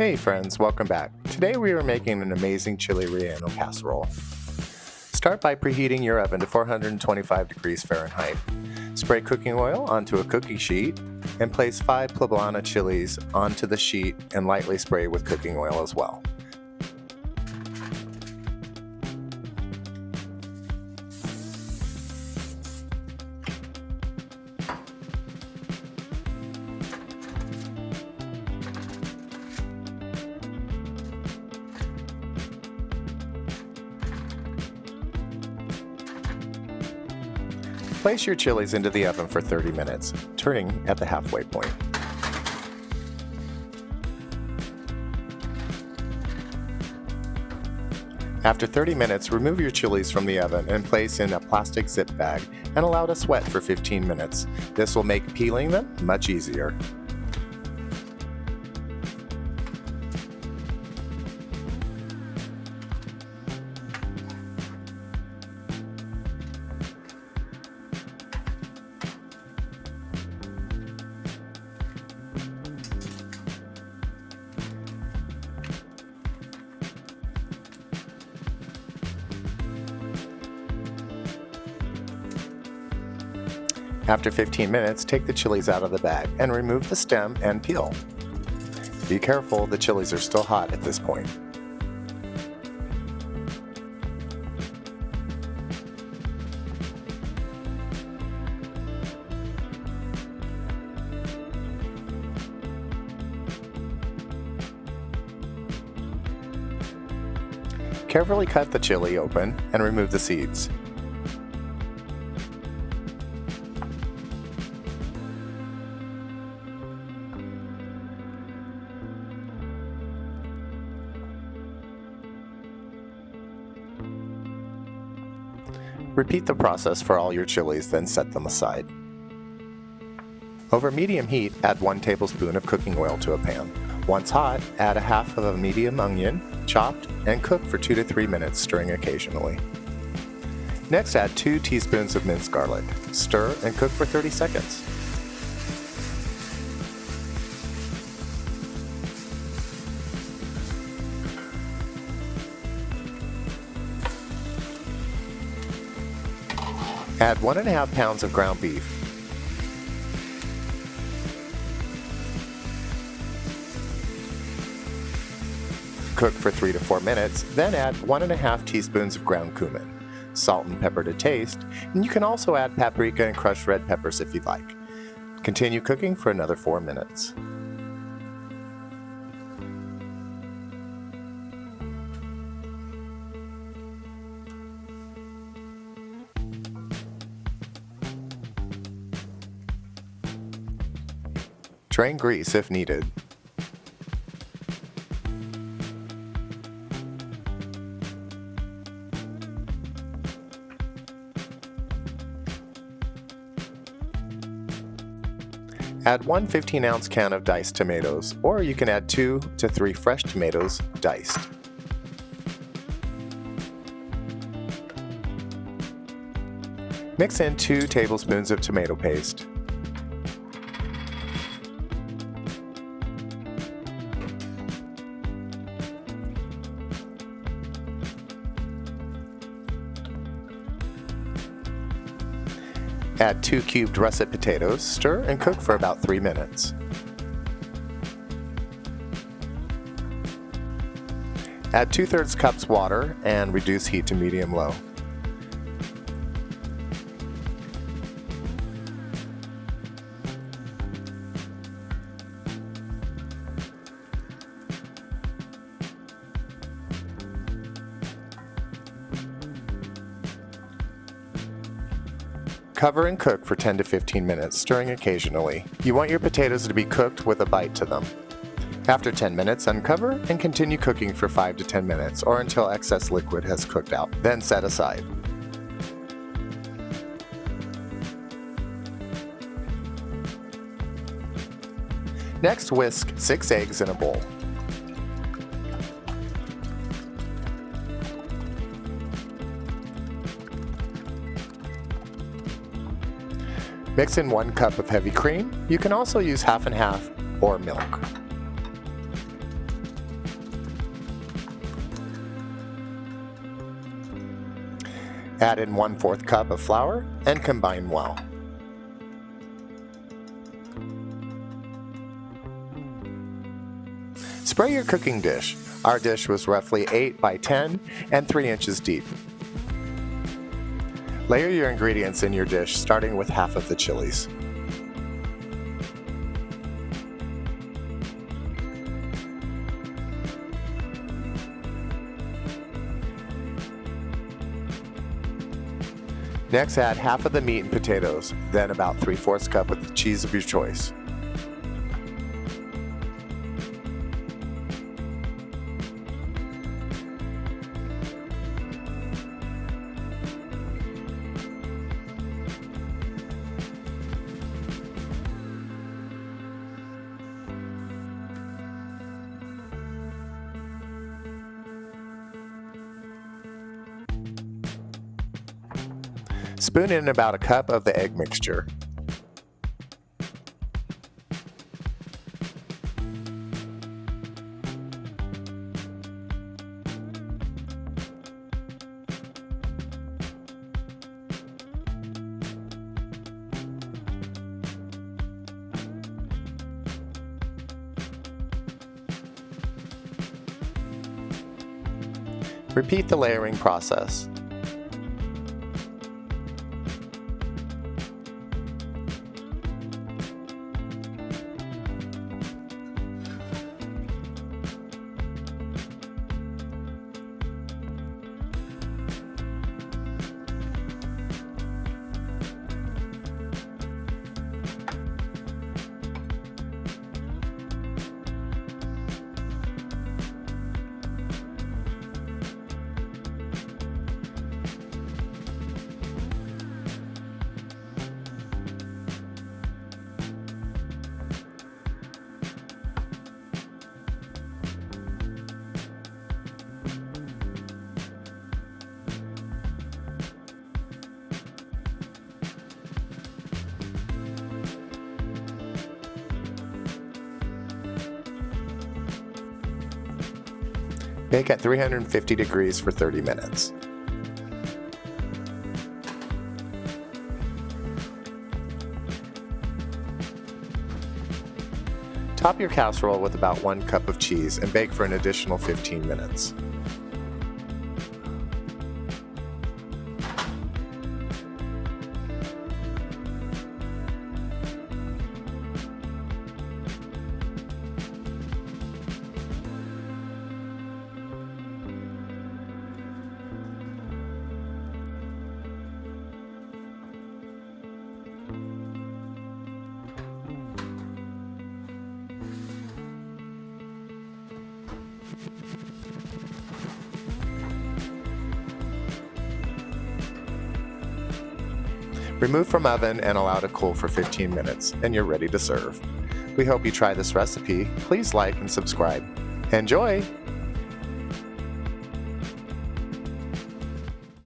Hey friends, welcome back. Today we are making an amazing Chile Relleno Casserole. Start by preheating your oven to 425 degrees Fahrenheit. Spray cooking oil onto a cookie sheet and place 5 poblano chiles onto the sheet and lightly spray with cooking oil as well. Place your chiles into the oven for 30 minutes, turning at the halfway point. After 30 minutes, remove your chiles from the oven and place in a plastic zip bag and allow to sweat for 15 minutes. This will make peeling them much easier. After 15 minutes, take the chiles out of the bag and remove the stem and peel. Be careful, the chiles are still hot at this point. Carefully cut the chili open and remove the seeds. Repeat the process for all your chiles, then set them aside. Over medium heat, add 1 tablespoon of cooking oil to a pan. Once hot, add a half of a medium onion, chopped, and cook for 2 to 3 minutes, stirring occasionally. Next, add 2 teaspoons of minced garlic. Stir and cook for 30 seconds. Add 1½ pounds of ground beef. Cook for 3 to 4 minutes, then add 1½ teaspoons of ground cumin, salt and pepper to taste, and you can also add paprika and crushed red peppers if you'd like. Continue cooking for another 4 minutes. Drain grease if needed. Add 1 15-ounce can of diced tomatoes, or you can add 2 to 3 fresh tomatoes diced. Mix in 2 tablespoons of tomato paste. Add 2 cubed russet potatoes, stir and cook for about 3 minutes. Add 2/3 cups water and reduce heat to medium-low. Cover and cook for 10 to 15 minutes, stirring occasionally. You want your potatoes to be cooked with a bite to them. After 10 minutes, uncover and continue cooking for 5 to 10 minutes or until excess liquid has cooked out, then set aside. Next, whisk 6 eggs in a bowl. Mix in 1 cup of heavy cream. You can also use half and half or milk. Add in 1/4 cup of flour and combine well. Spray your cooking dish. Our dish was roughly 8 by 10 and 3 inches deep. Layer your ingredients in your dish, starting with half of the chilies. Next, add half of the meat and potatoes, then about 3/4 cup of the cheese of your choice. Spoon in about a cup of the egg mixture. Repeat the layering process. Bake at 350 degrees for 30 minutes. Top your casserole with about 1 cup of cheese and bake for an additional 15 minutes. Remove from oven and allow to cool for 15 minutes, and you're ready to serve. We hope you try this recipe. Please like and subscribe. Enjoy!